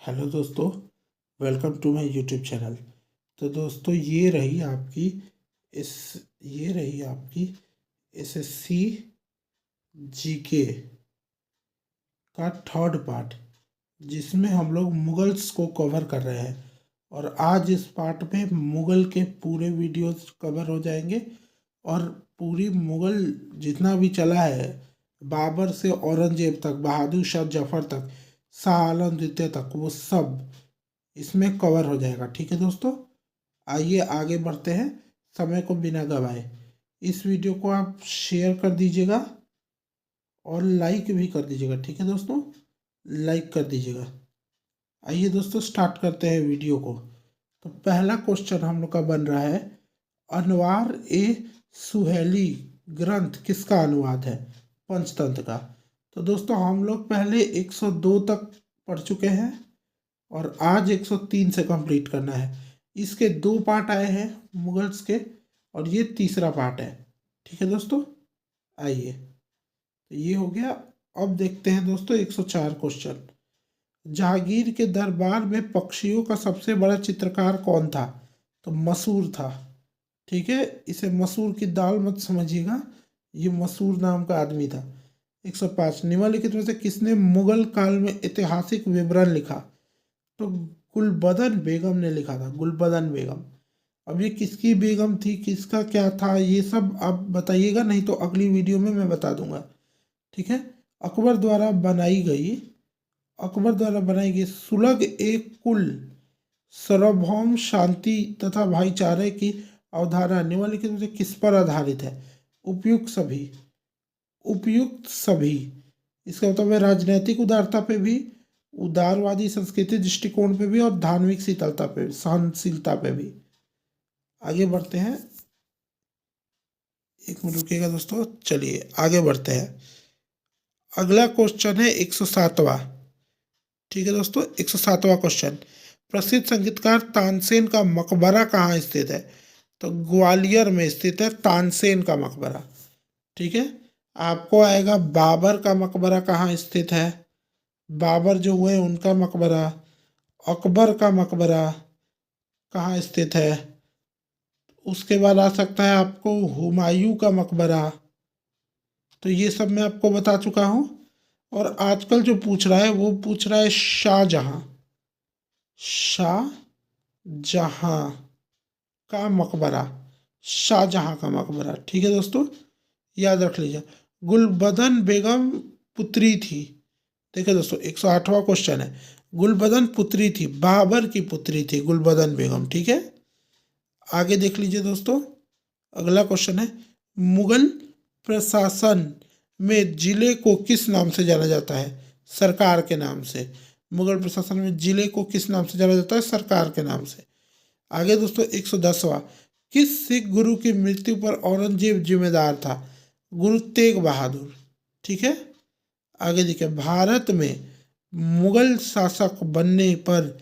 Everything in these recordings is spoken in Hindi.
हेलो दोस्तों, welcome to my YouTube channel. तो दोस्तों इस ये रही आपकी एसएससी जीके का थर्ड पार्ट, जिसमें हम लोग मुगल्स को कवर कर रहे हैं। और आज इस पार्ट में मुगल के पूरे वीडियोस कवर हो जाएंगे और पूरी मुगल जितना भी चला है, बाबर से औरंगजेब तक, बहादुर शाह जफर तक, शाह आलम द्वितीय तक, वो सब इसमें कवर हो जाएगा। ठीक है दोस्तों, आइए आगे बढ़ते हैं समय को बिना गवाए। इस वीडियो को आप शेयर कर दीजिएगा और लाइक भी कर दीजिएगा। ठीक है दोस्तों, लाइक कर दीजिएगा। आइए दोस्तों स्टार्ट करते हैं वीडियो को। तो पहला क्वेश्चन हम लोग का बन रहा है, अनवार ए सुहेली ग्रंथ किसका अनुवाद है? पंचतंत्र का। तो दोस्तों हम लोग पहले 102 तक पढ़ चुके हैं और आज 103 से कंप्लीट करना है। इसके दो पार्ट आए हैं मुगल्स के और ये तीसरा पार्ट है। ठीक है दोस्तों, आइए। तो ये हो गया। अब देखते हैं दोस्तों 104 क्वेश्चन। जहांगीर के दरबार में पक्षियों का सबसे बड़ा चित्रकार कौन था? तो मसूर था। ठीक है, इसे मसूर की दाल मत समझिएगा, ये मसूर नाम का आदमी था। 105, निम्नलिखित में से किसने मुगल काल में ऐतिहासिक विवरण लिखा? तो गुलबदन बेगम ने लिखा था, गुलबदन बेगम। अब ये किसकी बेगम थी, किसका क्या था, ये सब आप बताइएगा, नहीं तो अगली वीडियो में मैं बता दूंगा। ठीक है। अकबर द्वारा बनाई गई सुलग एक कुल सार्वभौम शांति तथा भाईचारे की अवधारणा निम्नलिखित में से किस पर आधारित है? उपयुक्त सभी। इसका मतलब है राजनीतिक उदारता पे भी, उदारवादी संस्कृति दृष्टिकोण पे भी और धार्मिक शीतलता पे, सहनशीलता पे भी। आगे बढ़ते हैं, एक मिनट रुकिएगा दोस्तों, चलिए आगे बढ़ते हैं। अगला क्वेश्चन है 107वां। ठीक है दोस्तों, 107वां क्वेश्चन, प्रसिद्ध संगीतकार तानसेन का मकबरा कहाँ स्थित है? तो ग्वालियर में स्थित है तानसेन का मकबरा। ठीक है। आपको आएगा बाबर का मकबरा कहाँ स्थित है? बाबर जो हुए उनका मकबरा। अकबर का मकबरा कहाँ स्थित है? उसके बाद आ सकता है आपको हुमायूं का मकबरा। तो ये सब मैं आपको बता चुका हूँ। और आजकल जो पूछ रहा है वो पूछ रहा है शाहजहां। शाहजहां का मकबरा, शाहजहां का मकबरा। ठीक है दोस्तों, याद रख लीजिए। गुलबदन बेगम पुत्री थी। देखिए दोस्तों 108वां क्वेश्चन है, गुलबदन पुत्री थी, बाबर की पुत्री थी गुलबदन बेगम। ठीक है, आगे देख लीजिए दोस्तों। अगला क्वेश्चन है, मुगल प्रशासन में जिले को किस नाम से जाना जाता है? सरकार के नाम से। मुगल प्रशासन में जिले को किस नाम से जाना जाता है? सरकार के नाम से। आगे दोस्तों 110वां, किस सिख गुरु की मृत्यु पर औरंगजेब जिम्मेदार था? गुरु तेग बहादुर। ठीक है, आगे देखिए, भारत में मुगल शासक बनने पर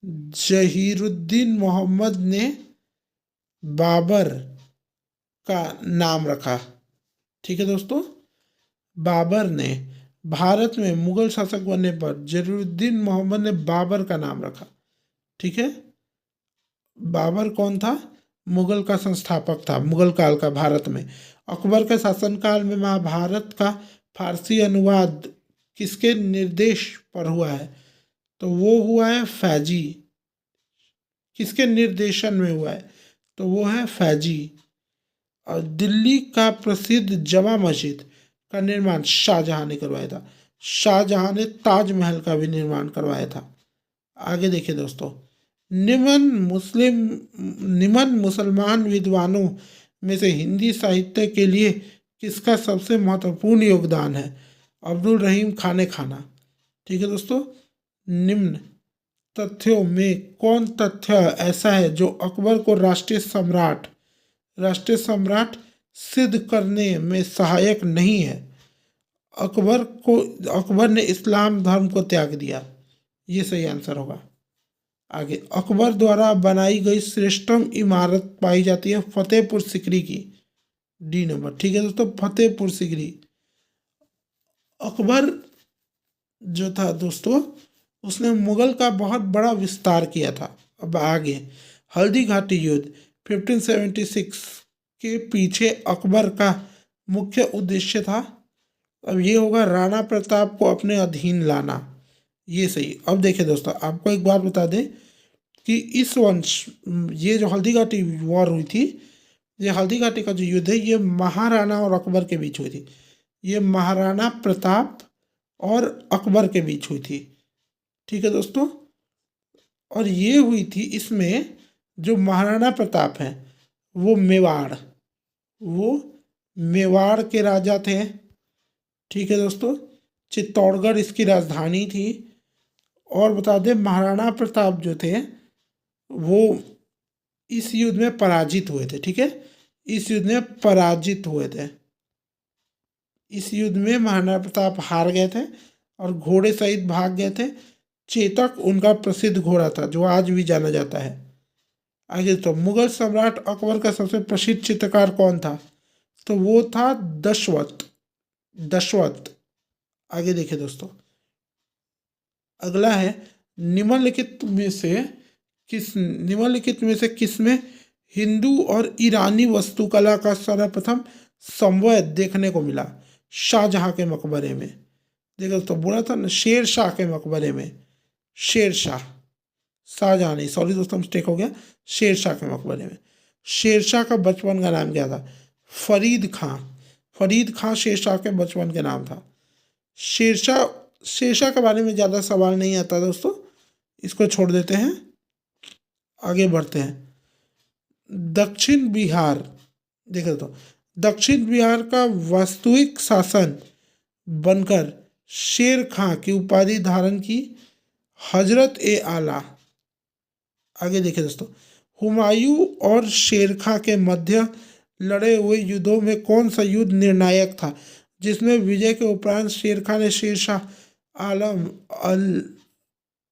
जहीरुद्दीन मोहम्मद ने बाबर का नाम रखा। ठीक है दोस्तों, बाबर ने भारत में मुगल शासक बनने पर जहीरुद्दीन मोहम्मद ने बाबर का नाम रखा। ठीक है, बाबर कौन था? मुगल का संस्थापक था, मुगल काल का भारत में। अकबर के शासनकाल में महाभारत का फारसी अनुवाद किसके निर्देश पर हुआ है? तो वो हुआ है फैजी। किसके निर्देशन में हुआ है? तो वो है फैजी। और दिल्ली का प्रसिद्ध जमा मस्जिद का निर्माण शाहजहां ने करवाया था। शाहजहां ने ताजमहल का भी निर्माण करवाया था। आगे देखिए दोस्तों, निम्न मुसलमान विद्वानों में से हिंदी साहित्य के लिए किसका सबसे महत्वपूर्ण योगदान है? अब्दुल रहीम खाने खाना। ठीक है दोस्तों, निम्न तथ्यों में कौन तथ्य ऐसा है जो अकबर को राष्ट्रीय सम्राट सिद्ध करने में सहायक नहीं है? अकबर ने इस्लाम धर्म को त्याग दिया, ये सही आंसर होगा। आगे, अकबर द्वारा बनाई गई श्रेष्ठतम इमारत पाई जाती है फतेहपुर सिकरी की। D number. ठीक है दोस्तों, फतेहपुर सिकरी। अकबर जो था दोस्तों, उसने मुगल का बहुत बड़ा विस्तार किया था। अब आगे हल्दी घाटी युद्ध 1576 के पीछे अकबर का मुख्य उद्देश्य था। अब ये होगा राणा प्रताप को अपने अधीन लाना। ये सही। अब देखिए दोस्तों, आपको एक बात बता दें कि इस वंश ये जो हल्दी घाटी वॉर हुई थी, ये हल्दी घाटी का जो युद्ध है ये महाराणा और अकबर के बीच हुई थी। ये महाराणा प्रताप और अकबर के बीच हुई थी। ठीक है दोस्तों। और ये हुई थी, इसमें जो महाराणा प्रताप हैं वो मेवाड़ के राजा थे। ठीक है दोस्तों। चित्तौड़गढ़ इसकी राजधानी थी। और बता दें महाराणा प्रताप जो थे वो इस युद्ध में पराजित हुए थे। ठीक है, इस युद्ध में पराजित हुए थे। इस युद्ध में महाराणा प्रताप हार गए थे और घोड़े सहित भाग गए थे। चेतक उनका प्रसिद्ध घोड़ा था जो आज भी जाना जाता है। आगे तो मुगल सम्राट अकबर का सबसे प्रसिद्ध चित्रकार कौन था? तो वो था दशवत। आगे देखिए दोस्तों, अगला है निम्नलिखित में से किसमें हिंदू और ईरानी वास्तुकला का सर्वप्रथम समन्वय देखने को मिला? शाहजहां के मकबरे में। देखो तो बोला था ना, शेर शाह के मकबरे में। शेर शाह, शाहजहां नहीं, सॉरी दोस्तों मिस्टेक हो गया, शेर शाह के मकबरे में। शेर शाह का बचपन का नाम क्या था? फरीद खां शेर शाह के बचपन के नाम था। शेरशाह के बारे में ज़्यादा सवाल नहीं आता दोस्तों, इसको छोड़ देते हैं, आगे बढ़ते हैं। दक्षिण बिहार, देखो तो दक्षिण बिहार का वास्तविक शासन बनकर शेर खां की उपाधि धारण की हजरत ए आला। आगे देखिए दोस्तों, हुमायूं और शेर खां के मध्य लड़े हुए युद्धों में कौन सा युद्ध निर्णायक था, जिसमें विजय के उपरांत शेर खां ने शेर शाह आलम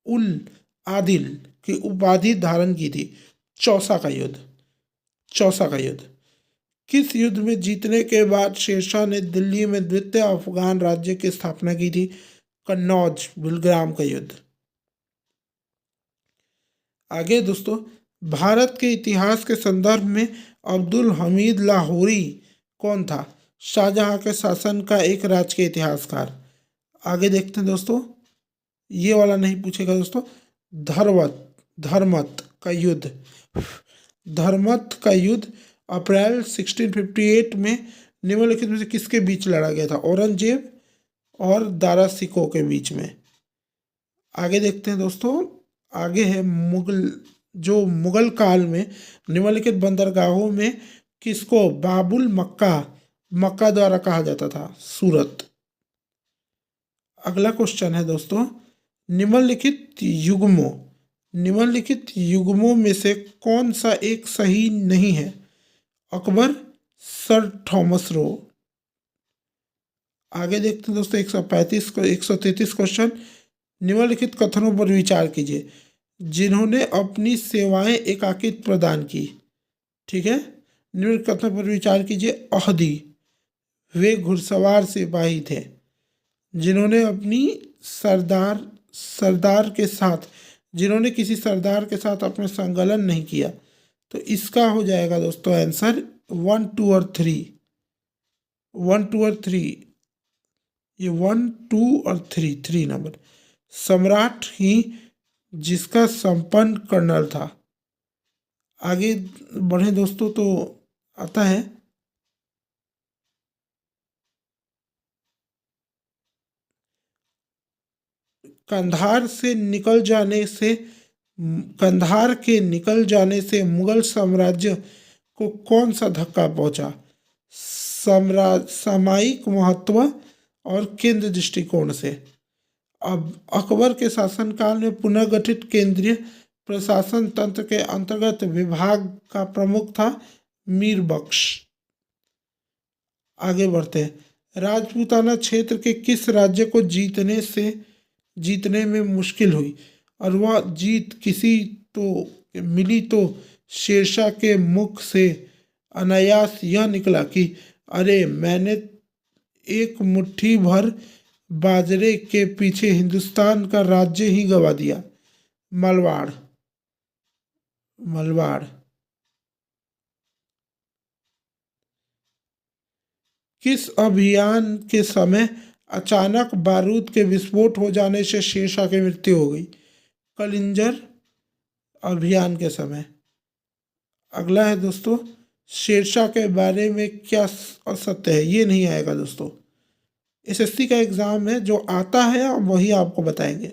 उल आदिल की उपाधि धारण की थी? चौसा का युद्ध। किस युद्ध में जीतने के बाद शेरशाह ने दिल्ली में द्वितीय अफगान राज्य की स्थापना की थी? कन्नौज बिलग्राम का युद्ध। आगे दोस्तों, भारत के इतिहास के संदर्भ में अब्दुल हमीद लाहौरी कौन था? शाहजहां के शासन का एक राजकीय इतिहासकार। आगे देखते हैं दोस्तों, ये वाला नहीं पूछेगा दोस्तों। धर्मत का युद्ध अप्रैल 1658 में निम्नलिखित में से किसके बीच लड़ा गया था? औरंगजेब और दारा सिकोह के बीच में। आगे देखते हैं दोस्तों, आगे है मुगल काल में निम्नलिखित बंदरगाहों में किसको बाबुल मक्का द्वारा कहा जाता था? सूरत। अगला क्वेश्चन है दोस्तों, निम्नलिखित युग्मों में से कौन सा एक सही नहीं है? Akbar, sir Thomas Roe. आगे देखते हैं दोस्तों 133 क्वेश्चन, निम्नलिखित कथनों पर विचार कीजिए। जिन्होंने अपनी सेवाएं एकाकित प्रदान की। ठीक है, निम्नलिखित कथनों पर विचार कीजिए। अहदी, वे घुड़सवार सिपाही थे जिन्होंने किसी सरदार के साथ अपने संकलन नहीं किया। तो इसका हो जाएगा दोस्तों आंसर 1, 2 और 3। 1, 2 और 3, ये 1, 2 और 3 नंबर। सम्राट ही जिसका संपन्न कर्नल था। आगे बढ़े दोस्तों तो आता है कंधार के निकल जाने से मुगल साम्राज्य को कौन सा धक्का पहुंचा? सामयिक महत्व और केंद्र दृष्टिकोण से। अब अकबर के शासनकाल में पुनर्गठित केंद्रीय प्रशासन तंत्र के अंतर्गत विभाग का प्रमुख था मीर बख्श। आगे बढ़ते हैं, राजपूताना क्षेत्र के किस राज्य को जीतने में मुश्किल हुई और वह जीत मिली तो शेरशाह के मुख से अनायास यह निकला कि अरे मैंने एक मुट्ठी भर बाजरे के पीछे हिंदुस्तान का राज्य ही गवा दिया? मलवाड़। मलवाड़। किस अभियान के समय अचानक बारूद के विस्फोट हो जाने से शेरशाह की मृत्यु हो गई? कलिंजर अभियान के समय। अगला है दोस्तों, शेरशाह के बारे में क्या असत्य है? ये नहीं आएगा दोस्तों। एसएससी का एग्जाम है, जो आता है वही आपको बताएंगे।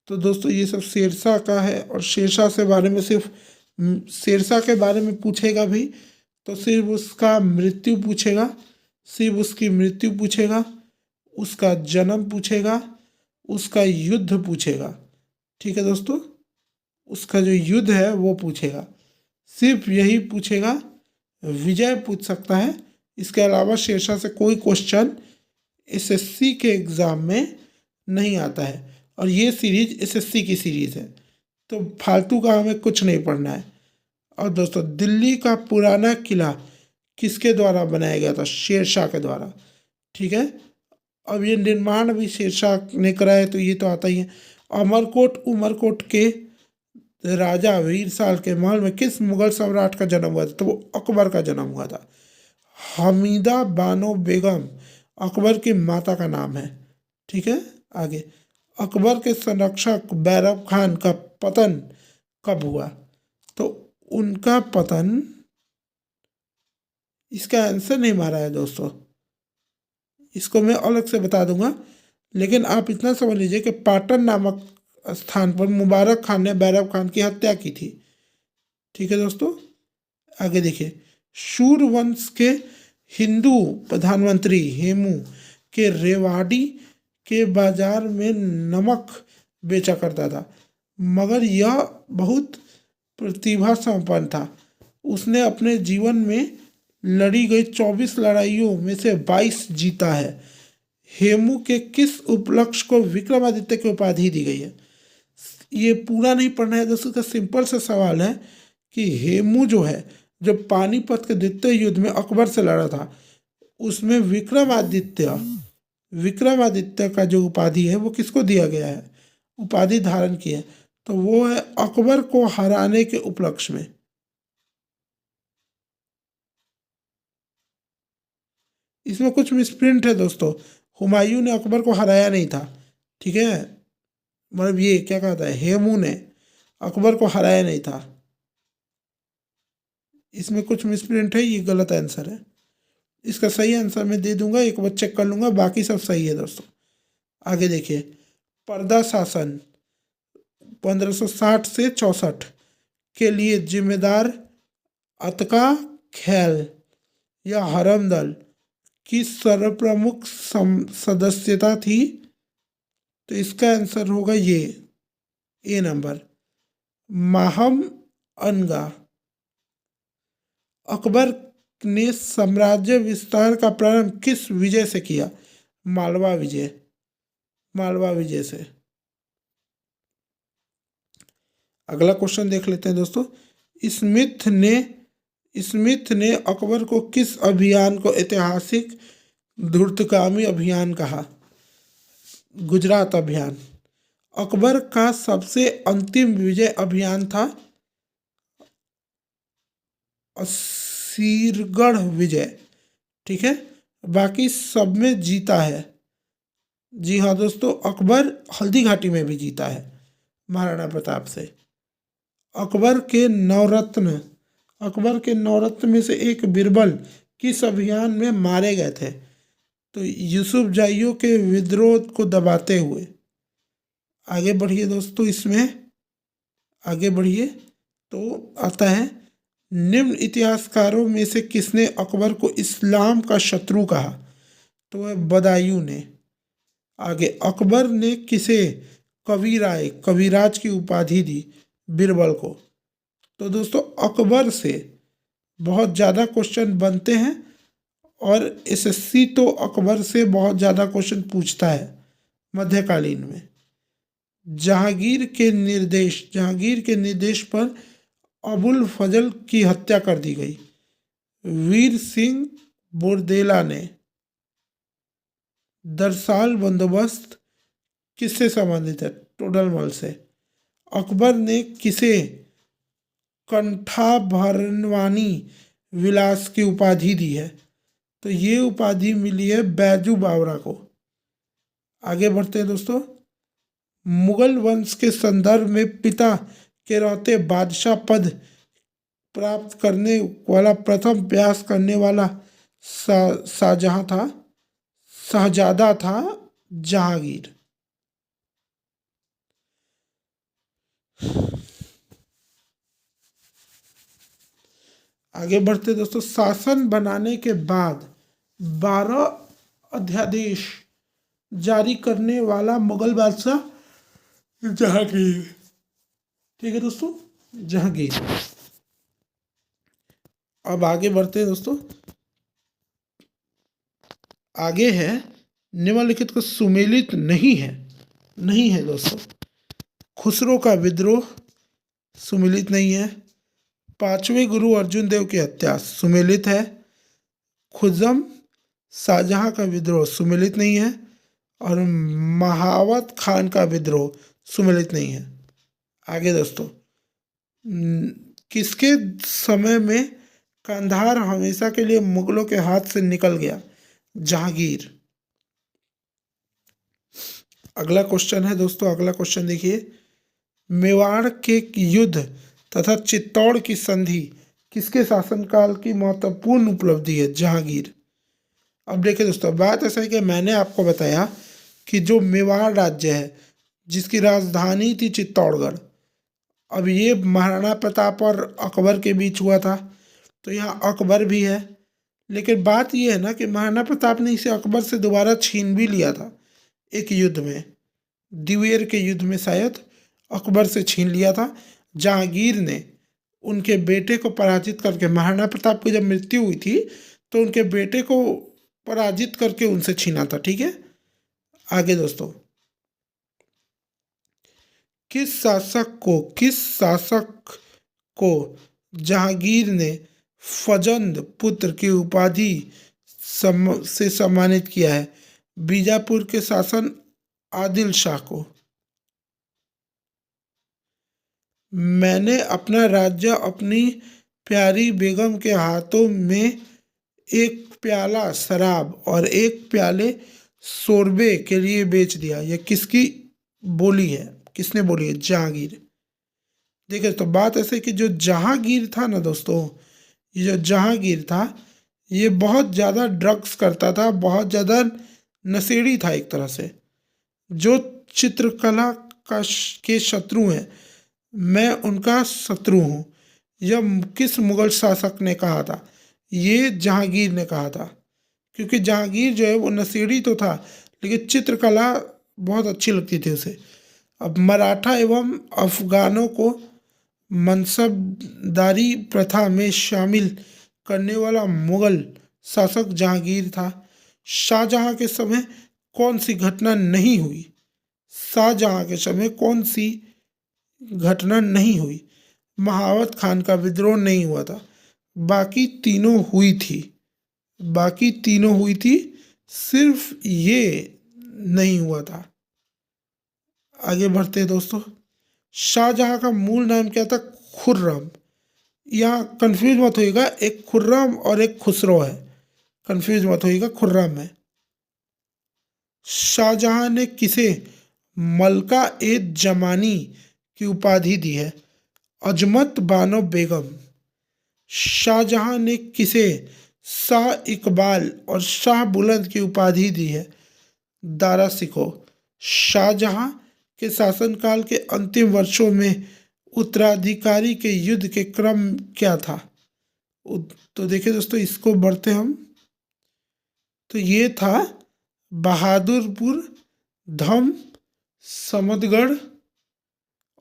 तो दोस्तों ये सब शेरशाह का है, और शेरशाह से बारे में सिर्फ शेरशाह के बारे में पूछेगा भी तो सिर्फ उसका मृत्यु पूछेगा, सिर्फ उसकी मृत्यु पूछेगा, उसका जन्म पूछेगा, उसका युद्ध पूछेगा। ठीक है दोस्तों, उसका जो युद्ध है वो पूछेगा, सिर्फ यही पूछेगा। विजय पूछ सकता है, इसके अलावा शेरशाह से कोई क्वेश्चन एसएससी के एग्ज़ाम में नहीं आता है। और ये सीरीज एसएससी की सीरीज़ है, तो फालतू का हमें कुछ नहीं पढ़ना है। और दोस्तों, दिल्ली का पुराना किला किसके द्वारा बनाया गया था? शेरशाह के द्वारा। ठीक है, अब ये निर्माण भी शेरशाह ने कराया, तो ये तो आता ही है। अमरकोट उमरकोट के राजा वीरसाल के महल में किस मुगल सम्राट का जन्म हुआ था? तो वो अकबर का जन्म हुआ था। हमीदा बानो बेगम अकबर की माता का नाम है। ठीक है, आगे, अकबर के संरक्षक बैरब खान का पतन कब हुआ? तो उनका पतन, इसका आंसर नहीं मारा है दोस्तों, इसको मैं अलग से बता दूंगा, लेकिन आप इतना समझ लीजिए कि पाटन नामक स्थान पर मुबारक खान ने बैरब खान की हत्या की थी। ठीक है दोस्तों, आगे देखिए, सूर्यवंश के हिंदू प्रधानमंत्री हेमू के रेवाड़ी के बाजार में नमक बेचा करता था, मगर यह बहुत प्रतिभा संपन्न था। उसने अपने जीवन में लड़ी गई 24 लड़ाइयों में से 22 जीता है। हेमू के किस उपलक्ष्य को विक्रमादित्य की उपाधि दी गई है? ये पूरा नहीं पढ़ना है दोस्तों, का सिंपल सा सवाल है कि हेमू जो है, जब पानीपत के द्वितीय युद्ध में अकबर से लड़ा था, उसमें विक्रमादित्य का जो उपाधि है वो किसको दिया गया है? उपाधि धारण की है, तो वो है अकबर को हराने के उपलक्ष्य में। इसमें कुछ मिसप्रिंट है दोस्तों, हुमायूं ने अकबर को हराया नहीं था। ठीक है, मतलब ये क्या कहता है, हेमू ने अकबर को हराया नहीं था। इसमें कुछ मिसप्रिंट है, ये गलत आंसर है। इसका सही आंसर मैं दे दूंगा, एक बार चेक कर लूंगा, बाकी सब सही है दोस्तों। आगे देखिए, पर्दा शासन 1560 से 64 के लिए जिम्मेदार अतका खैल या हरमदल की सर्वप्रमुख सदस्यता थी? तो इसका आंसर होगा ये, ए नंबर, माहम अनगा। अकबर ने साम्राज्य विस्तार का प्रारंभ किस विजय से किया? मालवा विजय। मालवा विजय से। अगला क्वेश्चन देख लेते हैं दोस्तों, स्मिथ ने अकबर को किस अभियान को ऐतिहासिक धूर्तगामी अभियान कहा? गुजरात अभियान। अकबर का सबसे अंतिम विजय अभियान था असीरगढ़ विजय। ठीक है, बाकी सब में जीता है। जी हाँ दोस्तों, अकबर हल्दी घाटी में भी जीता है महाराणा प्रताप से। अकबर के नवरत्न में से एक बिरबल किस अभियान में मारे गए थे? तो यूसुफ जाइयों के विद्रोह को दबाते हुए। आगे बढ़िए दोस्तों, इसमें आगे बढ़िए तो आता है, निम्न इतिहासकारों में से किसने अकबर को इस्लाम का शत्रु कहा? तो वह बदायूं ने। आगे, अकबर ने किसे कविराज की उपाधि दी बिरबल को? तो दोस्तों, अकबर से बहुत ज़्यादा क्वेश्चन बनते हैं, और एसएससी तो अकबर से बहुत ज़्यादा क्वेश्चन पूछता है मध्यकालीन में। जहांगीर के निर्देश पर अबुल फजल की हत्या कर दी गई। वीर सिंह बोरदेला ने दरसाल बंदोबस्त किससे संबंधित है? टोडरमल से। अकबर ने किसे कंठाभरणवाणी विलास की उपाधि दी है? तो ये उपाधि मिली है बैजू बावरा को। आगे बढ़ते हैं दोस्तों। मुगल वंश के संदर्भ में पिता के रहते बादशाह पद प्राप्त करने वाला प्रथम प्रयास करने वाला शहजादा था जहांगीर। आगे बढ़ते दोस्तों। शासन बनाने के बाद 12 अध्यादेश जारी करने वाला मुगल बादशाह जहांगीर। ठीक है दोस्तों, जहांगीर। अब आगे बढ़ते हैं दोस्तों। आगे है निम्नलिखित को सुमेलित नहीं है दोस्तों। खुसरो का विद्रोह सुमेलित नहीं है। पांचवें गुरु अर्जुन देव की हत्या सुमेलित है। खुजम शाहजहां का विद्रोह सुमेलित नहीं है। और महावत खान का विद्रोह सुमेलित नहीं है। आगे दोस्तों, किसके समय में कंधार हमेशा के लिए मुगलों के हाथ से निकल गया? जहांगीर। अगला क्वेश्चन है दोस्तों, अगला क्वेश्चन देखिए। मेवाड़ के युद्ध तथा चित्तौड़ की संधि किसके शासनकाल की महत्वपूर्ण उपलब्धि है? जहांगीर। अब देखिए दोस्तों, बात ऐसा है कि मैंने आपको बताया कि जो मेवाड़ राज्य है जिसकी राजधानी थी चित्तौड़गढ़, अब ये महाराणा प्रताप और अकबर के बीच हुआ था, तो यहाँ अकबर भी है। लेकिन बात ये है ना कि महाराणा प्रताप ने इसे अकबर से दोबारा छीन भी लिया था एक युद्ध में, दिवेर के युद्ध में शायद अकबर से छीन लिया था। जहांगीर ने उनके बेटे को पराजित करके, महाराणा प्रताप की जब मृत्यु हुई थी तो उनके बेटे को पराजित करके उनसे छीना था। ठीक है, आगे दोस्तों। किस शासक को जहांगीर ने फजंद पुत्र की उपाधि से सम्मानित किया है? बीजापुर के शासन आदिल शाह को। मैंने अपना राज्य अपनी प्यारी बेगम के हाथों में एक प्याला शराब और एक प्याले शोरबे के लिए बेच दिया। यह किसकी बोली है? किसने बोली है? जहांगीर। देखिए तो बात ऐसे कि जो जहांगीर था ना दोस्तों, ये जो जहांगीर था ये बहुत ज़्यादा ड्रग्स करता था, बहुत ज़्यादा नशेड़ी था एक तरह से। जो चित्रकला के शत्रु हैं, मैं उनका शत्रु हूँ। यह किस मुगल शासक ने कहा था? ये जहांगीर ने कहा था। क्योंकि जहांगीर जो है वो नशेड़ी तो था लेकिन चित्रकला बहुत अच्छी लगती थी उसे। अब मराठा एवं अफगानों को मनसबदारी प्रथा में शामिल करने वाला मुगल शासक जहांगीर था। शाहजहां के समय कौन सी घटना नहीं हुई? शाहजहां के समय कौन सी घटना नहीं हुई? महावत खान का विद्रोह नहीं हुआ था, बाकी तीनों हुई थी। बाकी तीनों हुई थी, सिर्फ ये नहीं हुआ था। आगे बढ़ते हैं दोस्तों। शाहजहां का मूल नाम क्या था? खुर्रम। यहाँ कंफ्यूज मत होइएगा, एक खुर्रम और एक खुसरो है, कंफ्यूज मत होइएगा, खुर्रम है। शाहजहां ने किसे मलका ए जमानी की उपाधि दी है? अजमत बानो बेगम। शाहजहां ने किसे शाह इकबाल और शाह बुलंद की उपाधि दी है? दारा सिको। शाहजहां के शासनकाल के अंतिम वर्षों में उत्तराधिकारी के युद्ध के क्रम क्या था? तो देखिए दोस्तों, इसको बढ़ते हम। तो ये था बहादुरपुर, धम, समदगढ़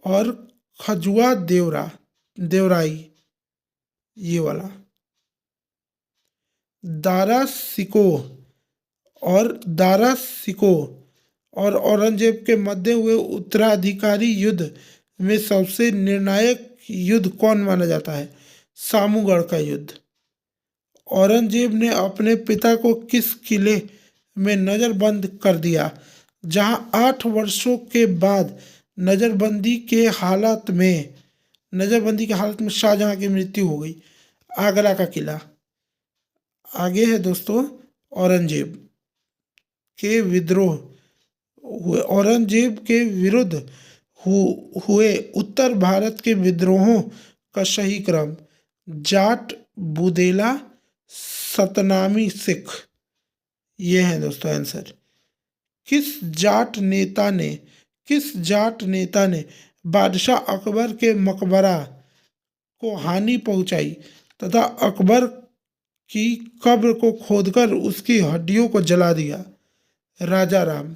और खजुआ देवराई, ये वाला। दारा सिको और औरंगजेब के मध्य हुए उत्तराधिकारी युद्ध में सबसे निर्णायक युद्ध कौन माना जाता है? सामूगढ़ का युद्ध। औरंगजेब ने अपने पिता को किस किले में नजरबंद कर दिया, जहां 8 वर्षों के बाद नजरबंदी के हालत में शाहजहां की मृत्यु हो गई? आगरा का किला। आगे है दोस्तों, औरंगजेब के विद्रोह हुए। औरंगजेब के विरुद्ध हुए उत्तर भारत के विद्रोहों का सही क्रम: जाट, बुदेला, सतनामी, सिख। ये है दोस्तों आंसर। किस जाट नेता ने बादशाह अकबर के मकबरा को हानि पहुंचाई तथा अकबर की कब्र को खोदकर उसकी हड्डियों को जला दिया? राजा राम।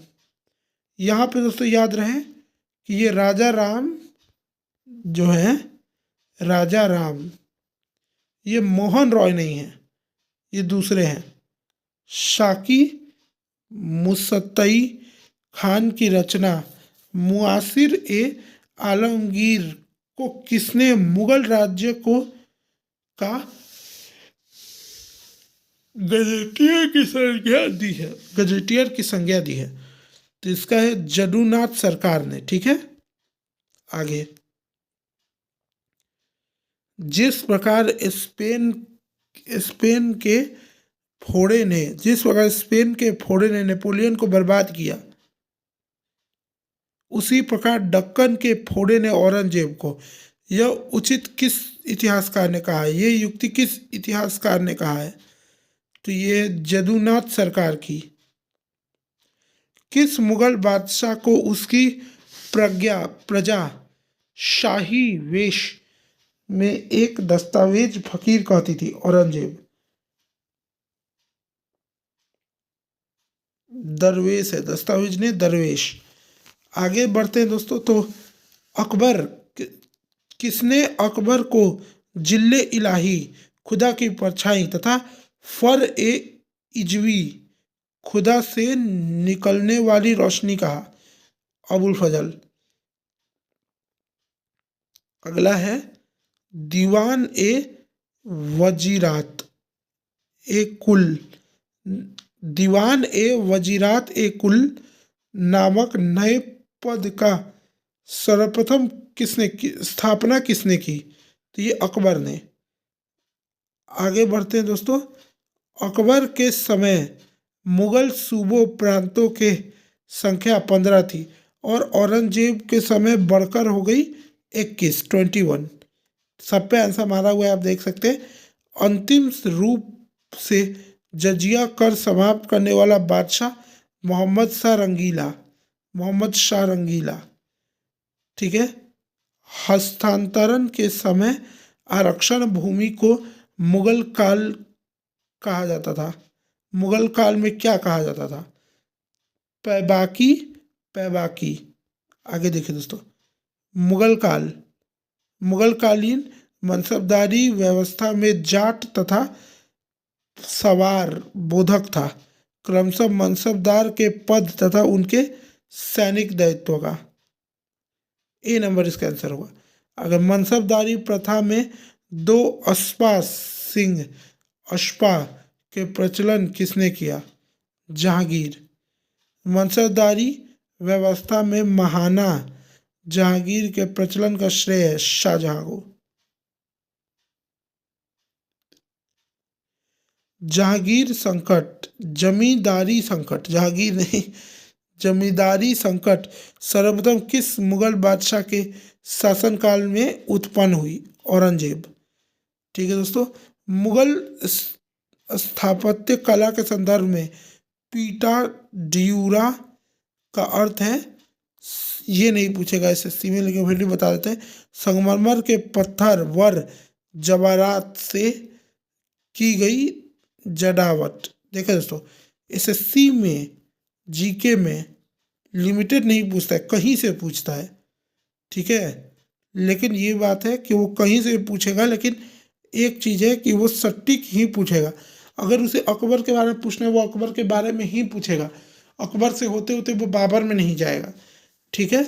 यहाँ पे दोस्तों याद रहे कि ये राजा राम जो है, राजा राम, ये मोहन रॉय नहीं है, ये दूसरे हैं। शाकी मुसत्तई खान की रचना मुआसिर ए आलमगीर को किसने मुगल राज्य का गजेटियर की संज्ञा दी है? तो इसका है जदूनाथ सरकार ने। ठीक है, आगे। जिस प्रकार स्पेन के फोड़े ने नेपोलियन को बर्बाद किया, उसी प्रकार दक्कन के फोड़े ने औरंगजेब को। यह उचित किस इतिहासकार ने कहा है? ये युक्ति किस इतिहासकार ने कहा है? तो ये जदूनाथ सरकार की। किस मुगल बादशाह को उसकी प्रजा शाही वेश में एक दस्तावेज फकीर कहती थी? औरंगजेब। दरवेश है, दस्तावेज ने दरवेश। आगे बढ़ते हैं दोस्तों। तो किसने अकबर को जिल्ले इलाही, खुदा की परछाई तथा फर ए इजवी, खुदा से निकलने वाली रोशनी कहा? अबुल फजल। अगला है दीवान ए वजीरात ए कुल। दीवान ए वजीरात ए कुल नामक नए पद का सर्वप्रथम स्थापना किसने की? तो ये अकबर ने। आगे बढ़ते हैं दोस्तों। अकबर के समय मुगल सूबों प्रांतों के संख्या 15 थी और औरंगजेब के समय बढ़कर हो गई 21। सब पे आंसर मारा हुआ है, आप देख सकते हैं। अंतिम रूप से जजिया कर समाप्त करने वाला बादशाह मोहम्मद शाह रंगीला। ठीक है। हस्तांतरण के समय आरक्षण भूमि को मुगल काल कहा जाता था। मुगल काल में क्या कहा जाता था? पैबाकी। आगे देखिए दोस्तों। मुगलकालीन मनसबदारी व्यवस्था में जाट तथा सवार बोधक था, क्रमशः मनसबदार के पद तथा उनके सैनिक दायित्व का। ए नंबर इसका आंसर होगा। अगर मनसबदारी प्रथा में 2 अशपा के प्रचलन किसने किया? जहांगीर। मनसबदारी व्यवस्था में महाना जहांगीर के प्रचलन का श्रेय शाहजहां को। जहांगीर संकट, जमींदारी संकट, जहांगीर नहीं, जमींदारी संकट सर्वप्रथम किस मुगल बादशाह के शासनकाल में उत्पन्न हुई? औरंगजेब। ठीक है दोस्तों। मुगल स्थापत्य कला के संदर्भ में पीटा ड्यूरा का अर्थ है, ये नहीं पूछेगा एसएससी में, लेकिन फिर भी बता देते हैं, संगमरमर के पत्थर वर जवारात से की गई जड़ावट। देखिए दोस्तों, एसएससी में जीके में लिमिटेड नहीं पूछता है, कहीं से पूछता है। ठीक है, लेकिन ये बात है कि वो कहीं से पूछेगा, लेकिन एक चीज़ है कि वो सटीक ही पूछेगा। अगर उसे अकबर के बारे में पूछना है, वो अकबर के बारे में ही पूछेगा। अकबर से होते होते वो बाबर में नहीं जाएगा। ठीक है।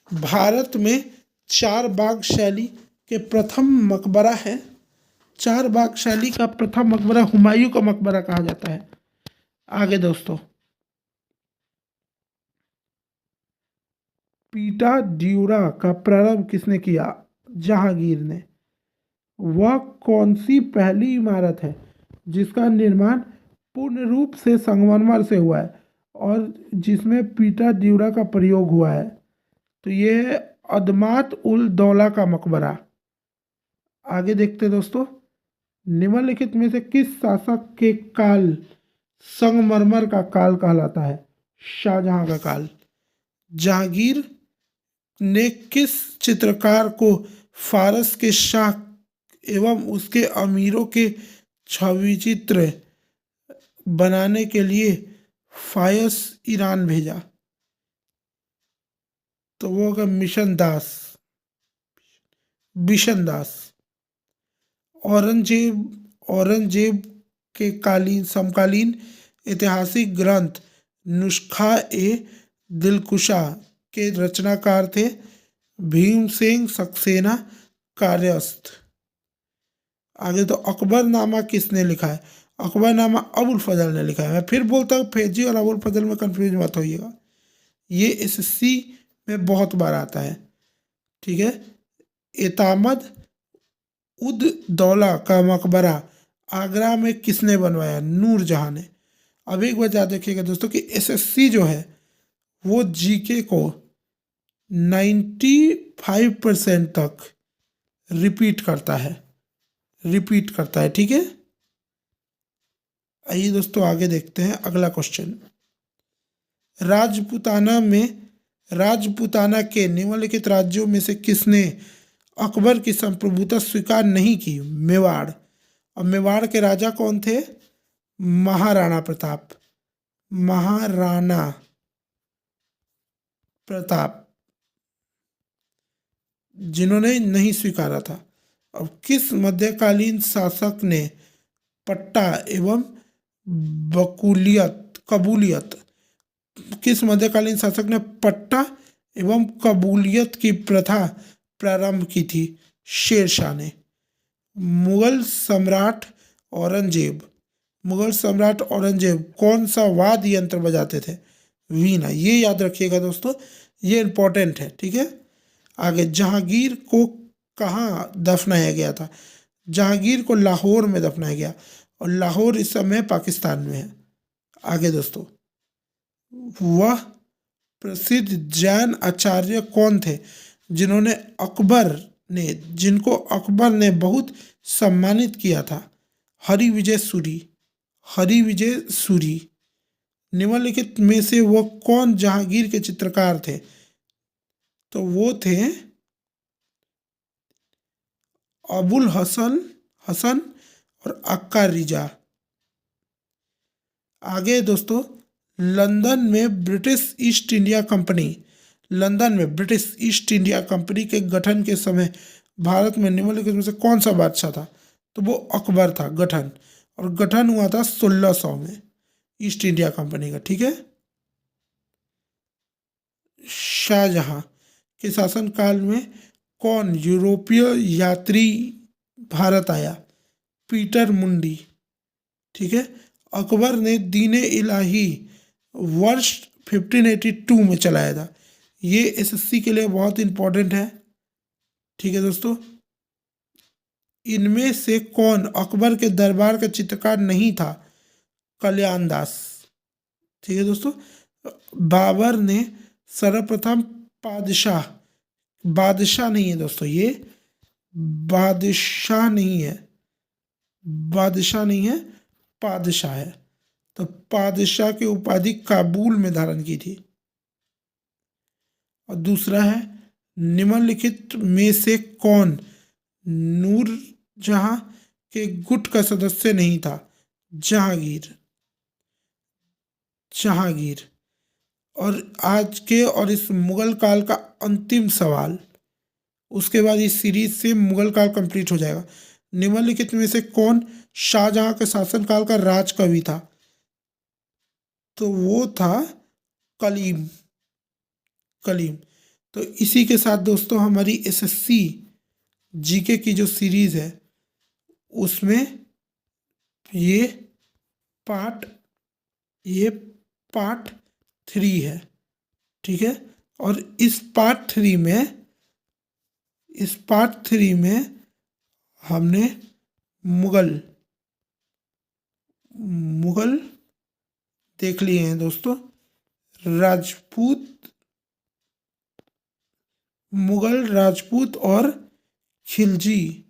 भारत में चार बाग शैली के प्रथम मकबरा है। चार बाग शैली का प्रथम मकबरा हुमायूं का मकबरा कहा जाता है। आगे दोस्तों, पीटा ड्यूरा का प्रारंभ किसने किया? जहांगीर ने। वह कौन सी पहली इमारत है जिसका निर्माण पूर्ण रूप से संगमरमर से हुआ है और जिसमें पीटा ड्यूरा का प्रयोग हुआ है? तो ये है अदमात उल दौला का मकबरा। आगे देखते दोस्तों, निम्नलिखित में से किस शासक के काल संगमरमर का काल कहलाता है? शाहजहां का काल। जहांगीर ने किस चित्रकार को फारस के शाह एवं उसके अमीरों के छवि चित्र बनाने के लिए फायस ईरान भेजा? तो वो होगा मिशन दास, बिशन दास। औरंगजेब के समकालीन ऐतिहासिक ग्रंथ नुस्खा ए दिलकुशा के रचनाकार थे भीमसेन सक्सेना कार्यस्थ। आगे तो अकबरनामा किसने लिखा है? अकबरनामा अबुल फजल ने लिखा है। मैं फिर बोलता हूँ, फैजी और अबुल फजल में कंफ्यूज मत होइएगा, ये एसएससी में बहुत बार आता है। ठीक है। एतामद उद दौला का मकबरा आगरा में किसने बनवाया? नूरजहां ने। अब एक बात याद रखिएगा दोस्तों कि एसएससी जो है वो जीके को 95% तक रिपीट करता है। ठीक है। आइए दोस्तों आगे देखते हैं अगला क्वेश्चन। राजपूताना के निम्नलिखित राज्यों में से किसने अकबर की संप्रभुता स्वीकार नहीं की? मेवाड़। और मेवाड़ के राजा कौन थे? महाराणा प्रताप। महाराणा प्रताप जिन्होंने नहीं स्वीकारा था। अब किस मध्यकालीन शासक ने पट्टा एवं कबूलियत किस मध्यकालीन शासक ने पट्टा एवं कबूलियत की प्रथा प्रारंभ की थी? शेरशाह ने। मुगल सम्राट औरंगजेब कौन सा वाद्य यंत्र बजाते थे? वीणा। ये याद रखिएगा दोस्तों, ये इंपॉर्टेंट है। ठीक है। आगे, जहांगीर को कहाँ दफनाया गया था? जहांगीर को लाहौर में दफनाया गया और लाहौर इस समय पाकिस्तान में है। आगे दोस्तों, वह प्रसिद्ध जैन आचार्य कौन थे जिनको अकबर ने बहुत सम्मानित किया था? हरिविजय सूरी। निम्नलिखित में से वह कौन जहांगीर के चित्रकार थे? तो वो थे अबुल हसन और अक्का रिजा। आगे दोस्तों, लंदन में ब्रिटिश ईस्ट इंडिया कंपनी के गठन के समय भारत में निम्नलिखित में से कौन सा बादशाह था? तो वो अकबर था। गठन हुआ था 1600 में ईस्ट इंडिया कंपनी का। ठीक है। शाहजहां के शासनकाल में कौन यूरोपीय यात्री भारत आया? पीटर मुंडी। ठीक है। अकबर ने दीन इलाही वर्ष 1582 में चलाया था। ये एसएससी के लिए बहुत इंपॉर्टेंट है। ठीक है दोस्तों, इनमें से कौन अकबर के दरबार का चित्रकार नहीं था? कल्याण दास। ठीक है दोस्तों, बाबर ने सर्वप्रथम बादशाह नहीं है दोस्तों, ये बादशाह नहीं है, पादशाह है। तो पादशाह की उपाधि काबुल में धारण की थी। और दूसरा है, निम्नलिखित में से कौन नूरजहां के गुट का सदस्य नहीं था? जहांगीर। और आज के और इस मुगल काल का अंतिम सवाल, उसके बाद इस सीरीज से मुगल काल कंप्लीट हो जाएगा। निम्नलिखित में से कौन शाहजहां के शासनकाल का राजकवि था? तो वो था कलीम कलीम। तो इसी के साथ दोस्तों हमारी एसएससी जीके की जो सीरीज़ है उसमें ये पार्ट ये पार्ट 3 है, ठीक है। और इस पार्ट थ्री में हमने मुगल देख लिए हैं दोस्तों। मुगल, राजपूत और खिलजी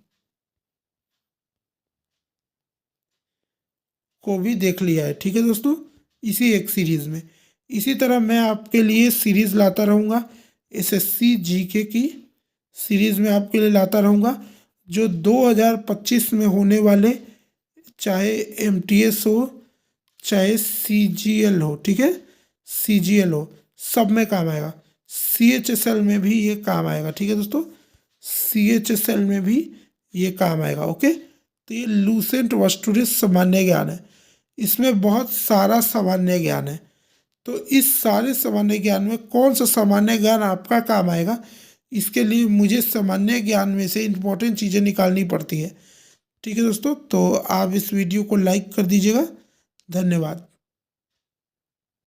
को भी देख लिया है, ठीक है दोस्तों, इसी एक सीरीज़ में। इसी तरह मैं आपके लिए सीरीज़ लाता रहूँगा, एसएससी जीके की सीरीज़ में आपके लिए लाता रहूँगा, जो 2025 में होने वाले, चाहे एमटीएस हो चाहे सीजीएल हो, ठीक है, सीजीएल हो, सब में काम आएगा। सीएचएसएल में भी ये काम आएगा, ठीक है दोस्तों, सीएचएसएल में भी ये काम आएगा। ओके, तो ये लूसेंट वर्स्टुडिस सामान्य ज्ञान है, इसमें बहुत सारा सामान्य ज्ञान है। तो इस सारे सामान्य ज्ञान में कौन सा सामान्य ज्ञान आपका काम आएगा, इसके लिए मुझे सामान्य ज्ञान में से इम्पोर्टेंट चीज़ें निकालनी पड़ती है, ठीक है दोस्तों। तो आप इस वीडियो को लाइक कर दीजिएगा। धन्यवाद।